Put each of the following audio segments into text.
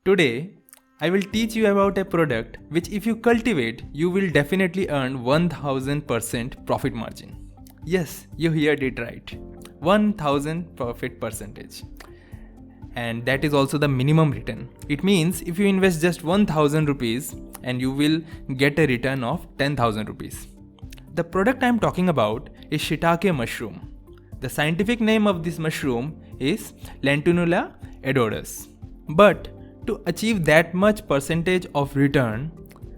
Today, I will teach you about a product which if you cultivate, you will definitely earn 1000% profit margin. Yes, you heard it right. 1000 profit percentage. And that is also the minimum return. It means if you invest just 1000 rupees and you will get a return of 10,000 rupees. The product I am talking about is Shiitake mushroom. The scientific name of this mushroom is Lentinula edodes. But to achieve that much percentage of return,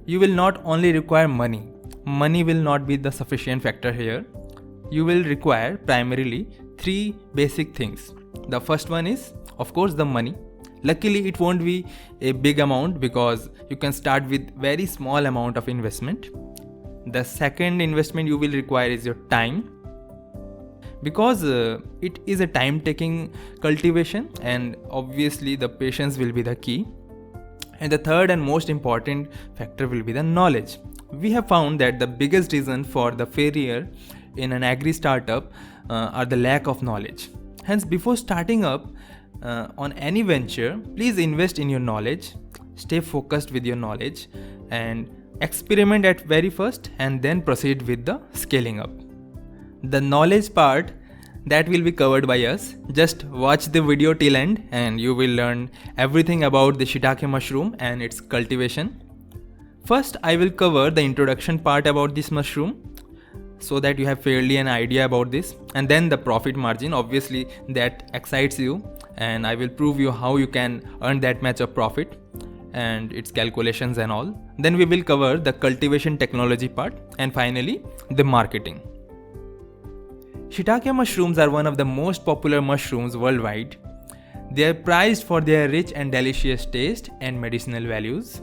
you will not only require money. Money will not be the sufficient factor here. You will require primarily three basic things. The first one is, of course, the money. Luckily, it won't be a big amount because you can start with very small amount of investment. The second investment you will require is your time, because it is a time-taking cultivation and obviously the patience will be the key. And the third and most important factor will be the knowledge. We have found that the biggest reason for the failure in an agri startup are the lack of knowledge. Hence, before starting up on any venture, please invest in your knowledge, stay focused with your knowledge and experiment at very first and then proceed with the scaling up. The knowledge part that will be covered by us. Just watch the video till end and you will learn everything about the Shiitake mushroom and its cultivation. First, I will cover the introduction part about this mushroom so that you have fairly an idea about this, and then the profit margin, obviously that excites you, and I will prove you how you can earn that much of profit and its calculations and all. Then we will cover the cultivation technology part and finally the marketing. Shiitake mushrooms are one of the most popular mushrooms worldwide. They are prized for their rich and delicious taste and medicinal values.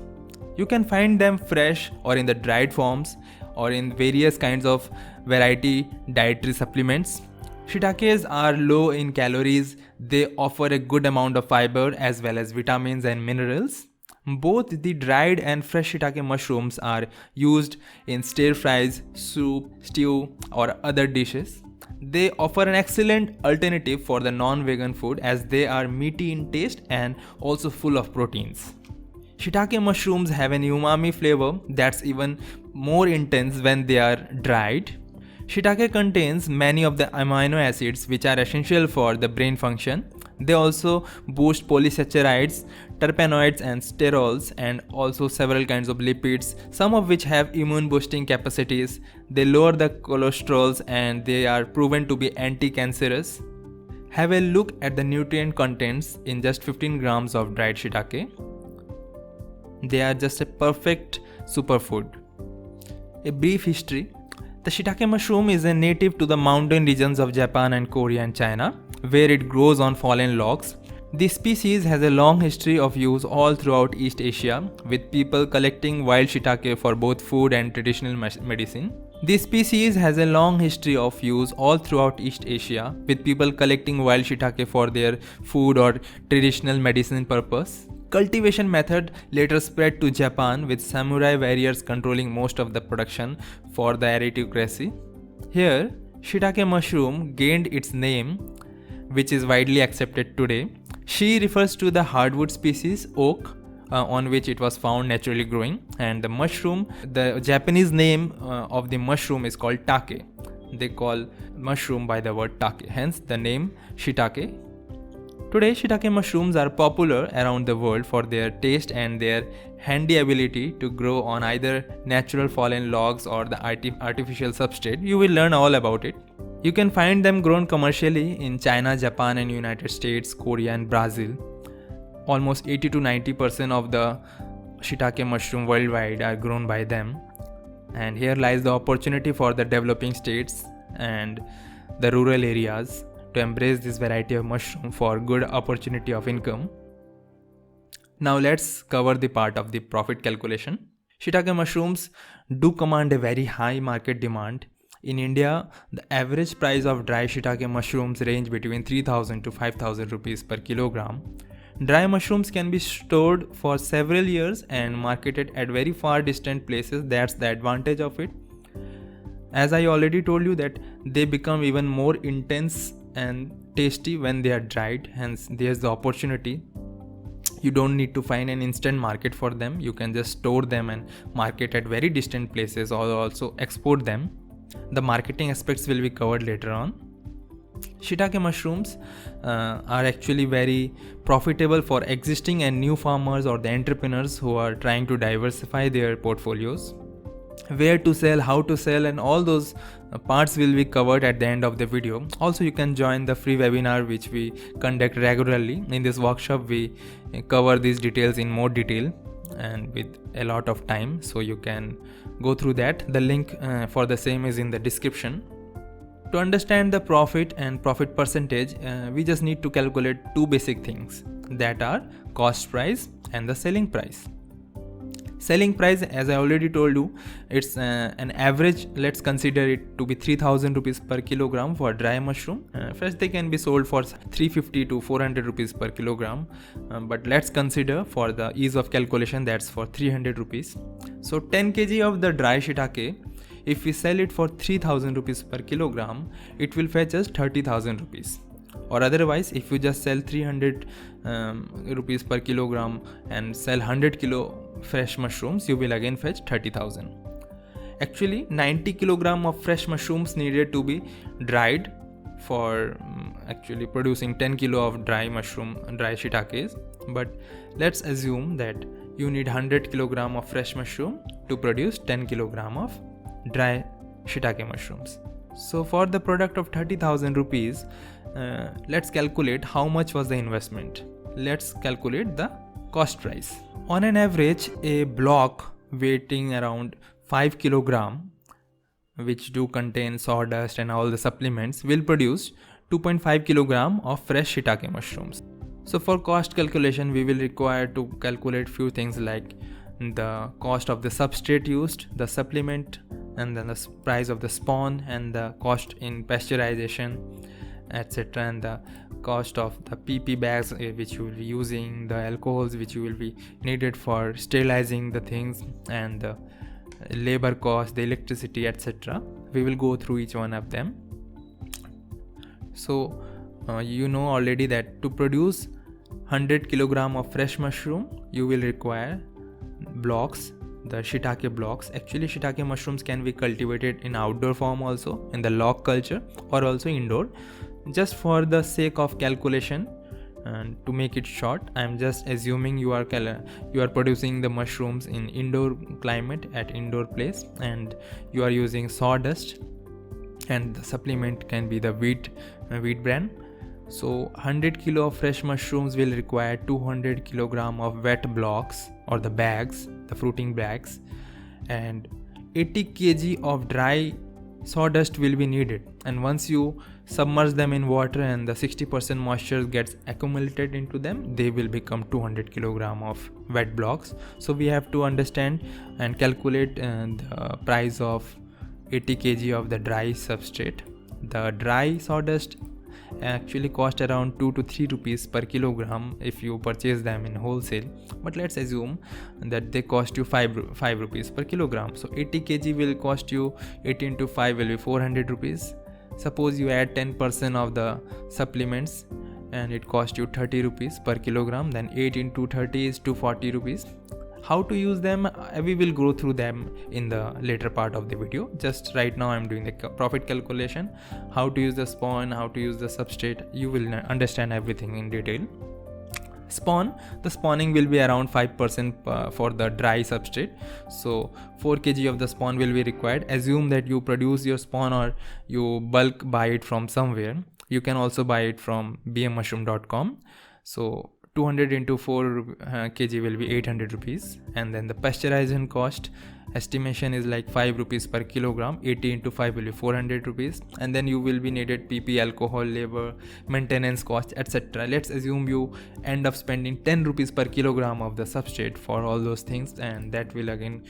You can find them fresh or in the dried forms or in various kinds of variety dietary supplements. Shiitakes are low in calories. They offer a good amount of fiber as well as vitamins and minerals. Both the dried and fresh shiitake mushrooms are used in stir fries, soup, stew or other dishes. They offer an excellent alternative for the non-vegan food as they are meaty in taste and also full of proteins. Shiitake mushrooms have an umami flavor that's even more intense when they are dried. Shiitake contains many of the amino acids which are essential for the brain function. They also boost polysaccharides, terpenoids and sterols, and also several kinds of lipids, some of which have immune boosting capacities. They lower the cholesterols and they are proven to be anti-cancerous. Have a look at the nutrient contents in just 15 grams of dried shiitake. They are just a perfect superfood. A brief history. The shiitake mushroom is a native to the mountain regions of Japan and Korea and China, where it grows on fallen logs. This species has a long history of use all throughout East Asia, with people collecting wild shiitake for both food and traditional medicine. This species has a long history of use all throughout East Asia, with people collecting wild shiitake for their food or traditional medicine purpose. Cultivation method later spread to Japan, with samurai warriors controlling most of the production for the aristocracy. Here, shiitake mushroom gained its name, which is widely accepted today. Shi refers to the hardwood species oak on which it was found naturally growing, and the mushroom, the Japanese name of the mushroom is called take. They call mushroom by the word take, hence the name Shiitake. Today, shiitake mushrooms are popular around the world for their taste and their handy ability to grow on either natural fallen logs or the artificial substrate. You will learn all about it. You can find them grown commercially in China, Japan and United States, Korea and Brazil. Almost 80 to 90% of the shiitake mushroom worldwide are grown by them. And here lies the opportunity for the developing states and the rural areas to embrace this variety of mushroom for good opportunity of income. Now let's cover the part of the profit calculation. Shiitake mushrooms do command a very high market demand. In India, the average price of dry shiitake mushrooms range between 3000 to 5000 rupees per kilogram. Dry mushrooms can be stored for several years and marketed at very far distant places. That's the advantage of it. As I already told you that they become even more intense and tasty when they are dried, hence there's the opportunity. You don't need to find an instant market for them. You can just store them and market at very distant places, or also export them. The marketing aspects will be covered later on. Shiitake mushrooms are actually very profitable for existing and new farmers or the entrepreneurs who are trying to diversify their portfolios. Where to sell, how to sell, and all those parts will be covered at the end of the video. Also, you can join the free webinar which we conduct regularly. In this workshop we cover these details in more detail and with a lot of time, so you can go through that. The link for the same is in the description. To understand the profit and profit percentage, we just need to calculate two basic things, that are cost price and the selling price. Selling price, as I already told you, it's an average. Let's consider it to be 3000 rupees per kilogram for dry mushroom. Fresh they can be sold for 350 to 400 rupees per kilogram, but let's consider for the ease of calculation that's for 300 rupees. So 10 kg of the dry shiitake, if we sell it for 3000 rupees per kilogram, it will fetch us 30,000 rupees. Or otherwise, if you just sell 300 rupees per kilogram and sell 100 kilo fresh mushrooms, you will again fetch 30,000. Actually, 90 kilogram of fresh mushrooms needed to be dried for actually producing 10 kilo of dry shiitakes. But let's assume that you need 100 kilogram of fresh mushroom to produce 10 kilogram of dry shiitake mushrooms. So for the product of 30,000 rupees, let's calculate how much was the investment. Let's calculate the cost price. On an average, a block weighing around 5 kilogram, which do contain sawdust and all the supplements, will produce 2.5 kilogram of fresh shiitake mushrooms. So for cost calculation, we will require to calculate few things like the cost of the substrate used, the supplement, and then the price of the spawn, and the cost in pasteurization, etc., and the cost of the PP bags which you will be using, the alcohols which you will be needed for sterilizing the things, and the labor cost, the electricity, etc. We will go through each one of them. So you know already that to produce 100 kilogram of fresh mushroom, you will require blocks, the shiitake blocks. Actually, shiitake mushrooms can be cultivated in outdoor form also, in the log culture, or also indoor. Just for the sake of calculation and to make it short, I am just assuming you are producing the mushrooms in indoor climate at indoor place, and you are using sawdust, and the supplement can be the wheat bran. So 100 kilo of fresh mushrooms will require 200 kilogram of wet blocks, or the bags, the fruiting bags, and 80 kg of dry sawdust will be needed. And once you submerge them in water and the 60% moisture gets accumulated into them, they will become 200 kilogram of wet blocks. So we have to understand and calculate the price of 80 kg of the dry substrate. The dry sawdust actually cost around 2 to 3 rupees per kilogram if you purchase them in wholesale, but let's assume that they cost you 5 rupees per kilogram. So 80 kg will cost you, 80 into 5 will be 400 rupees. Suppose you add 10% of the supplements and it costs you 30 rupees per kilogram, then 8 into 30 is 240 rupees. How to use them, we will go through them in the later part of the video. Just right now I'm doing the profit calculation. How to use the spawn, how to use the substrate, you will understand everything in detail. Spawn, the spawning will be around 5% for the dry substrate. So 4 kg of the spawn will be required. Assume that you produce your spawn or you bulk buy it from somewhere. You can also buy it from bmmushroom.com. So 200 into 4 kg will be 800 rupees, and then the pasteurization cost estimation is like 5 rupees per kilogram. 80 into 5 will be 400 rupees, and then you will be needed PP, alcohol, labor, maintenance cost, etc. Let's assume you end up spending 10 rupees per kilogram of the substrate for all those things, and that will again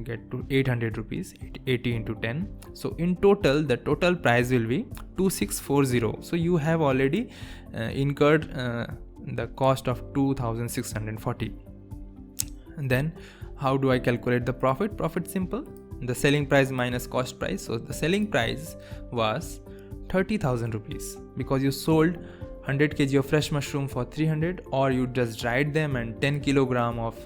get to 800 rupees, 80 into 10. So in total, the total price will be 2640. So you have already incurred the cost of 2640. And then how do I calculate the profit? Profit simple, the selling price minus cost price. So the selling price was 30,000 rupees because you sold 100 kg of fresh mushroom for 300, or you just dried them and 10 kilogram of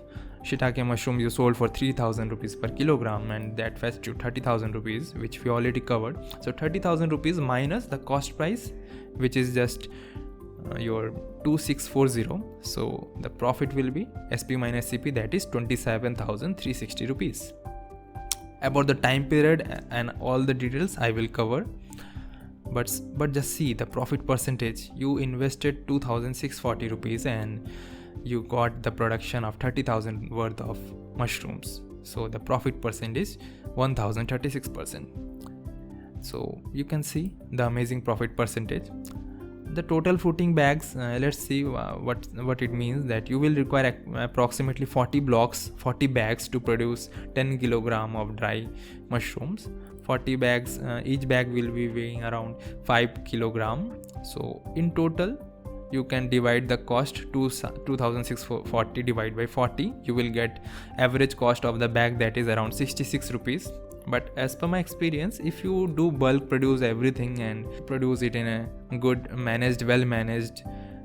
shiitake mushroom you sold for 3000 rupees per kilogram, and that fetched you 30,000 rupees, which we already covered. So 30,000 rupees minus the cost price, which is just your 2640. So the profit will be SP minus CP, that is 27,360 rupees. About the time period and all the details I will cover, but just see the profit percentage. You invested 2,640 rupees and you got the production of 30,000 worth of mushrooms. So the profit percentage 1036%. So you can see the amazing profit percentage. The total fruiting bags, let's see what it means. That you will require approximately 40 bags to produce 10 kilogram of dry mushrooms. 40 bags, each bag will be weighing around 5 kilogram. So in total you can divide the cost to 2640 divided by 40. You will get average cost of the bag, that is around 66 rupees. But as per my experience, if you do bulk produce everything and produce it in a good managed, well managed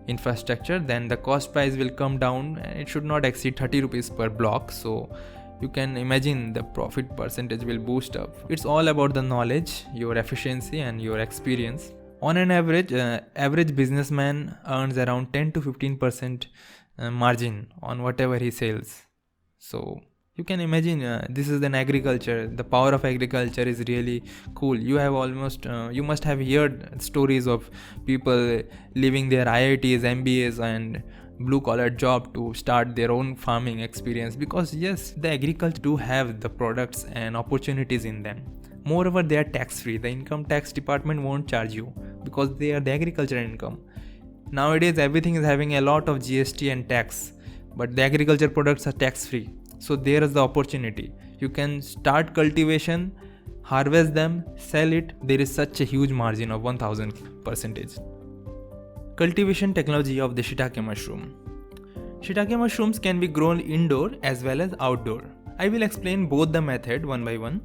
infrastructure, then the cost price will come down and it should not exceed 30 rupees per block. So you can imagine the profit percentage will boost up. It's all about the knowledge, your efficiency and your experience. On an average businessman earns around 10 to 15% margin on whatever he sells. So you can imagine, this is an agriculture. The power of agriculture is really cool. You must have heard stories of people leaving their IITs, MBAs and blue collar job to start their own farming experience, because yes, the agriculture do have the products and opportunities in them. Moreover, they are tax free. The income tax department won't charge you because they are the agriculture income. Nowadays everything is having a lot of GST and tax, but the agriculture products are tax free. So there is the opportunity. You can start cultivation, harvest them, sell it. There is such a huge margin of 1000%. Cultivation technology of the shiitake mushroom. Shiitake mushrooms can be grown indoor as well as outdoor. I will explain both the method one by one.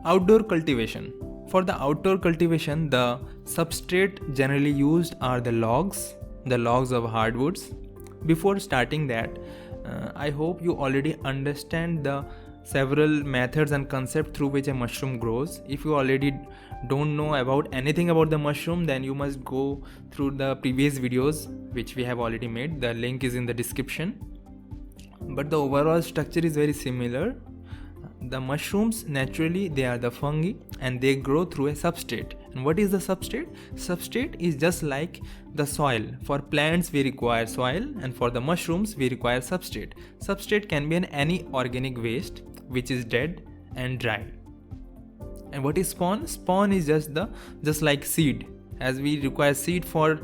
Outdoor cultivation. For the outdoor cultivation, the substrate generally used are the logs of hardwoods. Before starting that, I hope you already understand the several methods and concepts through which a mushroom grows. If you already don't know about anything about the mushroom, then you must go through the previous videos which we have already made. The link is in the description. But the overall structure is very similar. The mushrooms, naturally they are the fungi and they grow through a substrate. And what is the substrate? Substrate is just like the soil. For plants we require soil, and for the mushrooms we require substrate. Substrate can be any organic waste which is dead and dry. And what is spawn? Spawn is just like seed. As we require seed for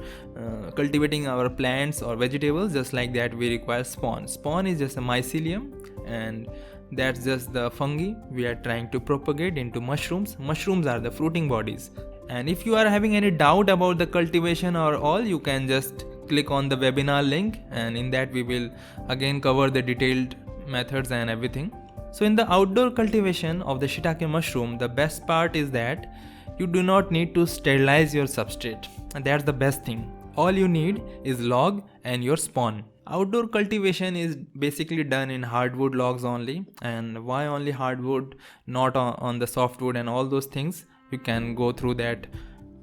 cultivating our plants or vegetables, just like that we require spawn. Spawn is just a mycelium, and that's just the fungi we are trying to propagate into mushrooms. Mushrooms are the fruiting bodies. And if you are having any doubt about the cultivation or all, you can just click on the webinar link, and in that we will again cover the detailed methods and everything. So in the outdoor cultivation of the shiitake mushroom, the best part is that you do not need to sterilize your substrate, and that's the best thing. All you need is log and your spawn. Outdoor cultivation is basically done in hardwood logs only. And why only hardwood, not on the softwood and all those things? You can go through that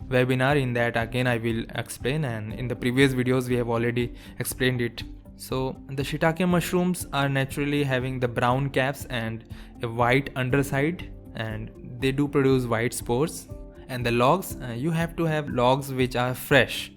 webinar. In that again I will explain, and in the previous videos we have already explained it. So the shiitake mushrooms are naturally having the brown caps and a white underside, and they do produce white spores. And the logs, you have to have logs which are fresh.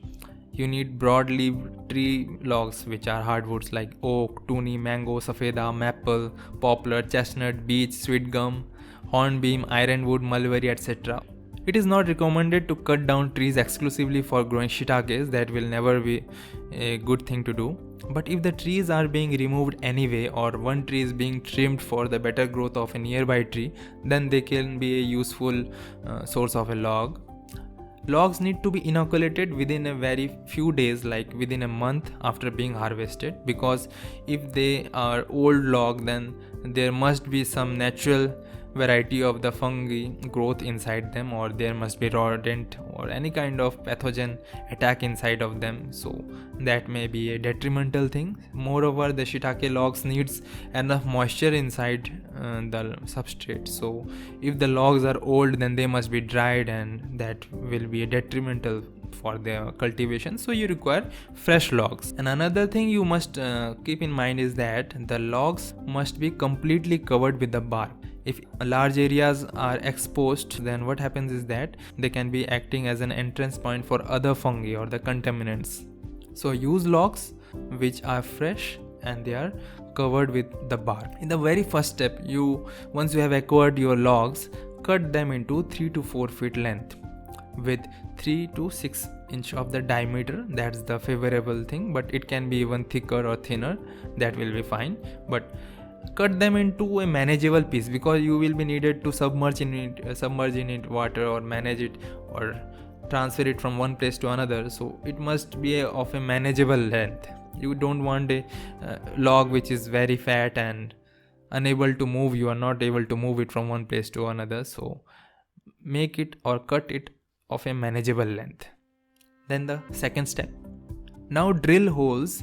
You need broadleaf tree logs which are hardwoods like oak, tuni, mango, safeda, maple, poplar, chestnut, beech, sweet gum, hornbeam, ironwood, mulberry, etc. It is not recommended to cut down trees exclusively for growing shiitakes. That will never be a good thing to do. But if the trees are being removed anyway, or one tree is being trimmed for the better growth of a nearby tree, then they can be a useful source of a log. Logs need to be inoculated within a very few days, like within a month after being harvested, because if they are old log, then there must be some natural variety of the fungi growth inside them, or there must be rodent or any kind of pathogen attack inside of them, so that may be a detrimental thing. Moreover, the shiitake logs needs enough moisture inside the substrate, so if the logs are old, then they must be dried, and that will be a detrimental for their cultivation, so you require fresh logs. And another thing you must keep in mind is that the logs must be completely covered with the bark. If large areas are exposed, then what happens is that they can be acting as an entrance point for other fungi or the contaminants. So use logs which are fresh and they are covered with the bark. In the very first step, once you have acquired your logs, cut them into 3 to 4 feet length with 3 to 6 inch of the diameter. That's the favorable thing, but it can be even thicker or thinner, that will be fine. But cut them into a manageable piece, because you will be needed to submerge in it water, or manage it, or transfer it from one place to another, so it must be of a manageable length. You don't want a log which is very fat and unable to move. You are not able to move it from one place to another, so make it or cut it of a manageable length. Then the second step, now drill holes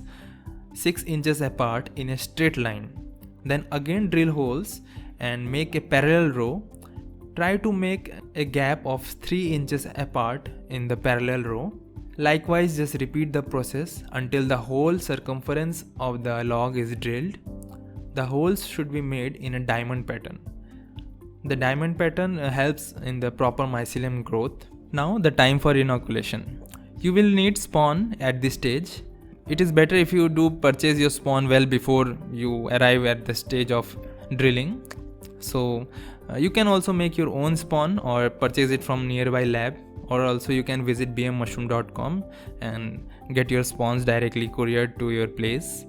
6 inches apart in a straight line. Then again drill holes and make a parallel row. Try to make a gap of 3 inches apart in the parallel row. Likewise, just repeat the process until the whole circumference of the log is drilled. The holes should be made in a diamond pattern. The diamond pattern helps in the proper mycelium growth. Now the time for inoculation. You will need spawn at this stage. It is better if you do purchase your spawn well before you arrive at the stage of drilling. So you can also make your own spawn or purchase it from nearby lab, or also you can visit bmmushroom.com and get your spawns directly couriered to your place.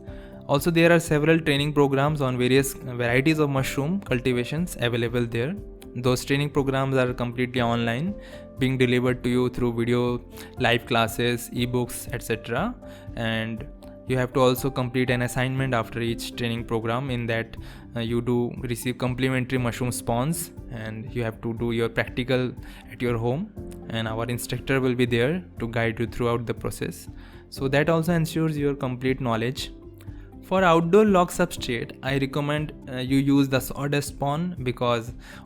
Also, there are several training programs on various varieties of mushroom cultivations available there. Those training programs are completely online, being delivered to you through video, live classes, ebooks, etc. And you have to also complete an assignment after each training program. In that you do receive complimentary mushroom spawns, and you have to do your practical at your home, and our instructor will be there to guide you throughout the process. So that also ensures your complete knowledge. For outdoor log substrate, I recommend you use the sawdust spawn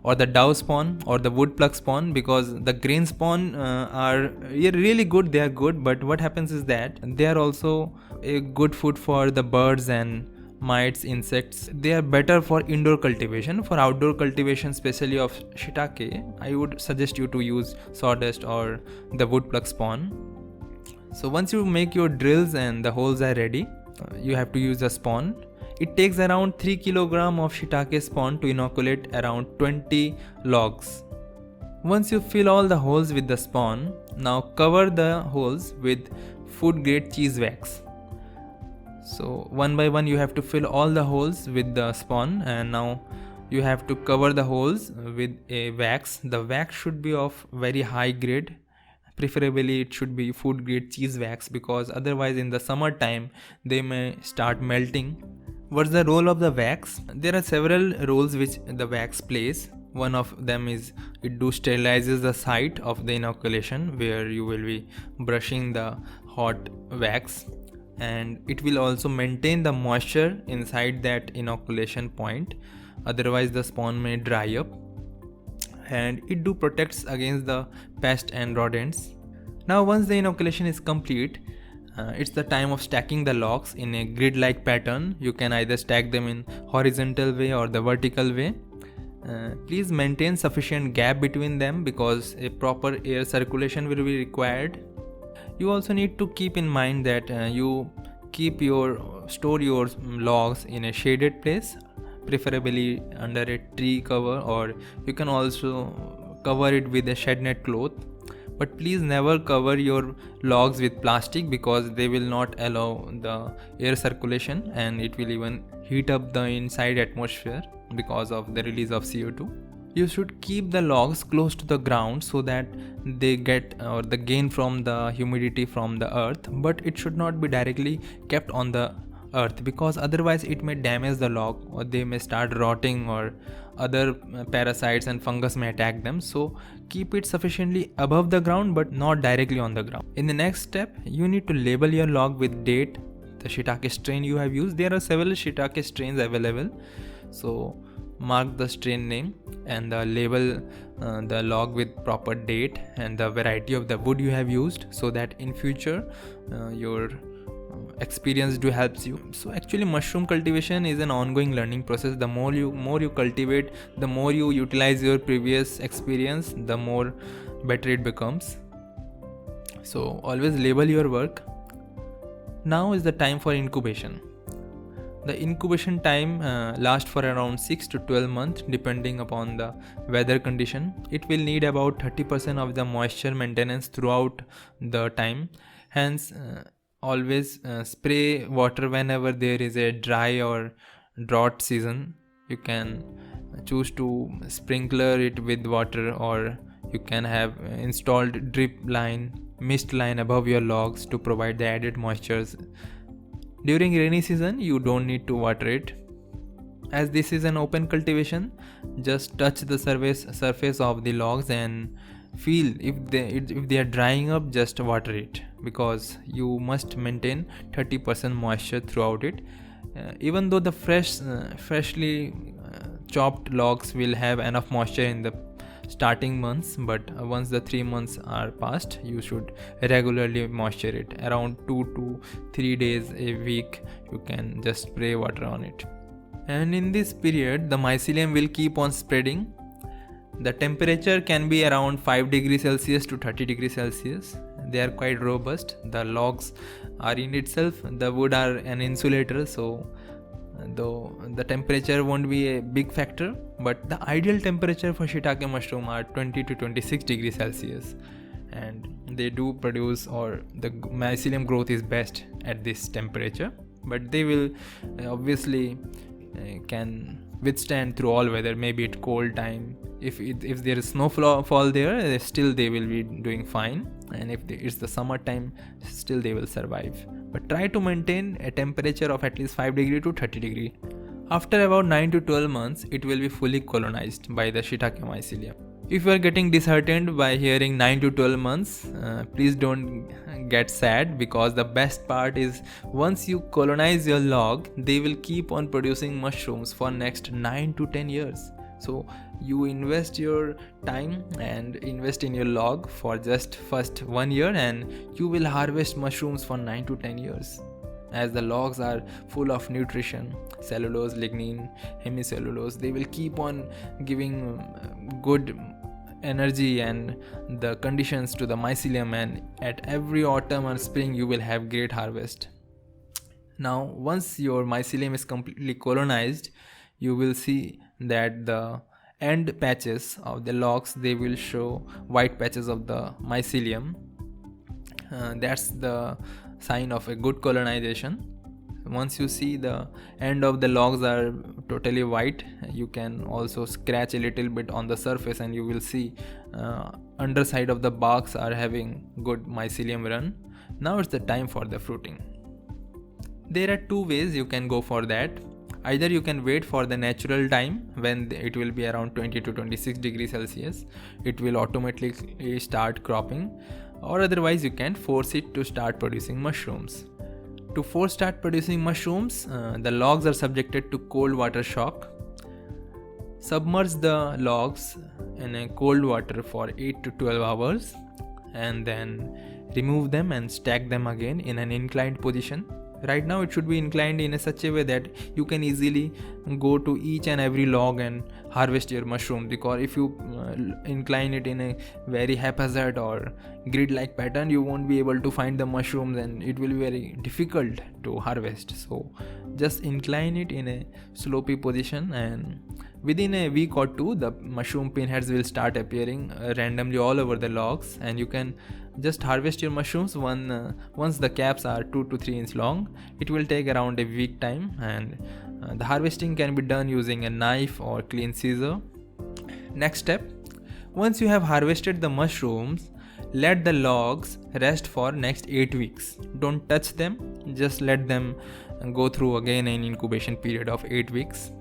or the dough spawn or the wood plug spawn, because the grain spawn are really good. They are good, but what happens is that they are also a good food for the birds and mites, insects. They are better for indoor cultivation. For outdoor cultivation, especially of shiitake, I would suggest you to use sawdust or the wood plug spawn. So once you make your drills and the holes are ready, you have to use the spawn. It takes around 3 kg of shiitake spawn to inoculate around 20 logs. Once you fill all the holes with the spawn, now cover the holes with food grade cheese wax. So one by one you have to fill all the holes with the spawn, and now you have to cover the holes with a wax. The wax should be of very high grade. Preferably it should be food grade cheese wax, because otherwise in the summertime they may start melting. What's the role of the wax? There are several roles which the wax plays. One of them is it sterilizes the site of the inoculation where you will be brushing the hot wax, and it will also maintain the moisture inside that inoculation point, otherwise the spawn may dry up. And it protects against the pests and rodents. Now once the inoculation is complete, it's the time of stacking the logs in a grid-like pattern. You can either stack them in horizontal way or the vertical way. Please maintain sufficient gap between them, because a proper air circulation will be required. You also need to keep in mind that you store your logs in a shaded place, preferably under a tree cover, or you can also cover it with a shed net cloth. But please never cover your logs with plastic, because they will not allow the air circulation, and it will even heat up the inside atmosphere because of the release of CO2. You should keep the logs close to the ground so that they get the gain from the humidity from the earth, but it should not be directly kept on the earth, because otherwise it may damage the log, or they may start rotting, or other parasites and fungus may attack them. So keep it sufficiently above the ground but not directly on the ground. In the next step, you need to label your log with date, the shiitake strain you have used. There are several shiitake strains available, so mark the strain name and label the log with proper date and the variety of the wood you have used, so that in future your experience do helps you. So actually mushroom cultivation is an ongoing learning process. The more you cultivate, the more you utilize your previous experience, the more better it becomes. So always label your work. Now is the time for incubation. The incubation time lasts for around 6 to 12 months depending upon the weather condition. It will need about 30% of the moisture maintenance throughout the time. Hence, always spray water whenever there is a dry or drought season. You can choose to sprinkler it with water, or you can have installed drip line, mist line above your logs to provide the added moistures. During rainy season, you don't need to water it. As this is an open cultivation, just touch the surface of the logs and feel if they are drying up, just water it, because you must maintain 30% moisture throughout it. Even though the freshly chopped logs will have enough moisture in the starting months, but once the 3 months are passed, you should regularly moisture it. Around 2 to 3 days a week you can just spray water on it. And in this period the mycelium will keep on spreading. The temperature can be around 5 degrees Celsius to 30 degrees Celsius. They are quite robust. The logs are in itself, the wood are an insulator, so though the temperature won't be a big factor, but the ideal temperature for shiitake mushroom are 20 to 26 degrees Celsius, and they do produce, or the mycelium growth is best at this temperature. But they will obviously can withstand through all weather. Maybe at cold time, if there is snowfall there, still they will be doing fine, and if it's the summer time, still they will survive. But try to maintain a temperature of at least 5 degree to 30 degree. After about 9 to 12 months, it will be fully colonized by the shiitake mycelium. If you are getting disheartened by hearing 9 to 12 months, please don't get sad, because the best part is once you colonize your log, they will keep on producing mushrooms for next 9 to 10 years. So you invest your time and invest in your log for just first 1 year, and you will harvest mushrooms for 9 to 10 years. As the logs are full of nutrition, cellulose, lignin, hemicellulose, they will keep on giving good energy and the conditions to the mycelium, and at every autumn and spring you will have great harvest. Now once your mycelium is completely colonized, you will see that the end patches of the logs, they will show white patches of the mycelium. That's the sign of a good colonization. Once you see the end of the logs are totally white, you can also scratch a little bit on the surface and you will see underside of the barks are having good mycelium run. Now it's the time for the fruiting. There are two ways you can go for that. Either you can wait for the natural time when it will be around 20 to 26 degrees Celsius, it will automatically start cropping, or otherwise you can force it to start producing mushrooms. To start producing mushrooms, the logs are subjected to cold water shock. Submerge the logs in a cold water for 8 to 12 hours and then remove them and stack them again in an inclined position. Right now it should be inclined in such a way that you can easily go to each and every log and harvest your mushroom, because if you incline it in a very haphazard or grid-like pattern, you won't be able to find the mushrooms and it will be very difficult to harvest. So just incline it in a slopey position, and within a week or two the mushroom pinheads will start appearing randomly all over the logs, and you can just harvest your mushrooms once the caps are 2 to 3 inches long. It will take around a week time, and the harvesting can be done using a knife or clean scissor. Next step, once you have harvested the mushrooms, let the logs rest for next 8 weeks. Don't touch them, just let them go through again an incubation period of 8 weeks,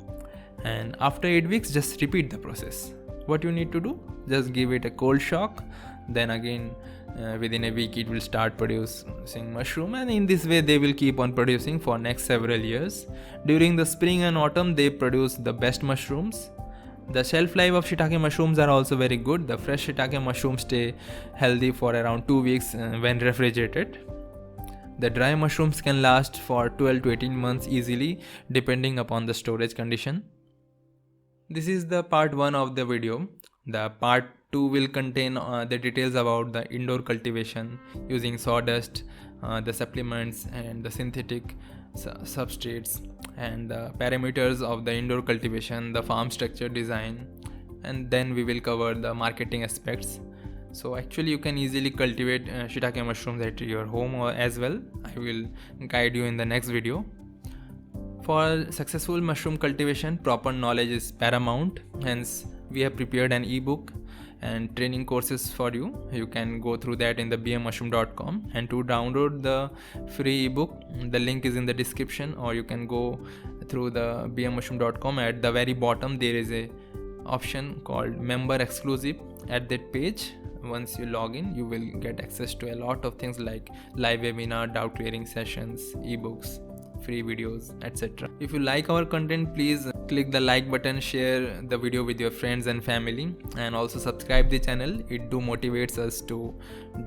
and after 8 weeks just repeat the process. What you need to do, just give it a cold shock, then again within a week it will start producing mushroom, and in this way they will keep on producing for next several years. During the spring and autumn they produce the best mushrooms. The shelf life of shiitake mushrooms are also very good. The fresh shiitake mushrooms stay healthy for around 2 weeks when refrigerated. The dry mushrooms can last for 12 to 18 months easily depending upon the storage condition. This is the part 1 of the video. The part 2 will contain the details about the indoor cultivation using sawdust, the supplements and the synthetic substrates, and the parameters of the indoor cultivation, the farm structure design, and then we will cover the marketing aspects. So actually you can easily cultivate shiitake mushrooms at your home as well. I will guide you in the next video. For successful mushroom cultivation, proper knowledge is paramount. Hence, we have prepared an ebook and training courses for you. You can go through that in the bmmushroom.com, and to download the free ebook, the link is in the description, or you can go through the bmmushroom.com. At the very bottom there is a option called member exclusive. At that page, once you log in, you will get access to a lot of things like live webinar, doubt clearing sessions, ebooks, free videos, etc. If you like our content, please click the like button, share the video with your friends and family, and also subscribe the channel. It motivates us to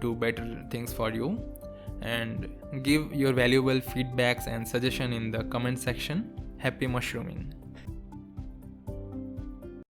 do better things for you, and give your valuable feedbacks and suggestion in the comment section. Happy mushrooming.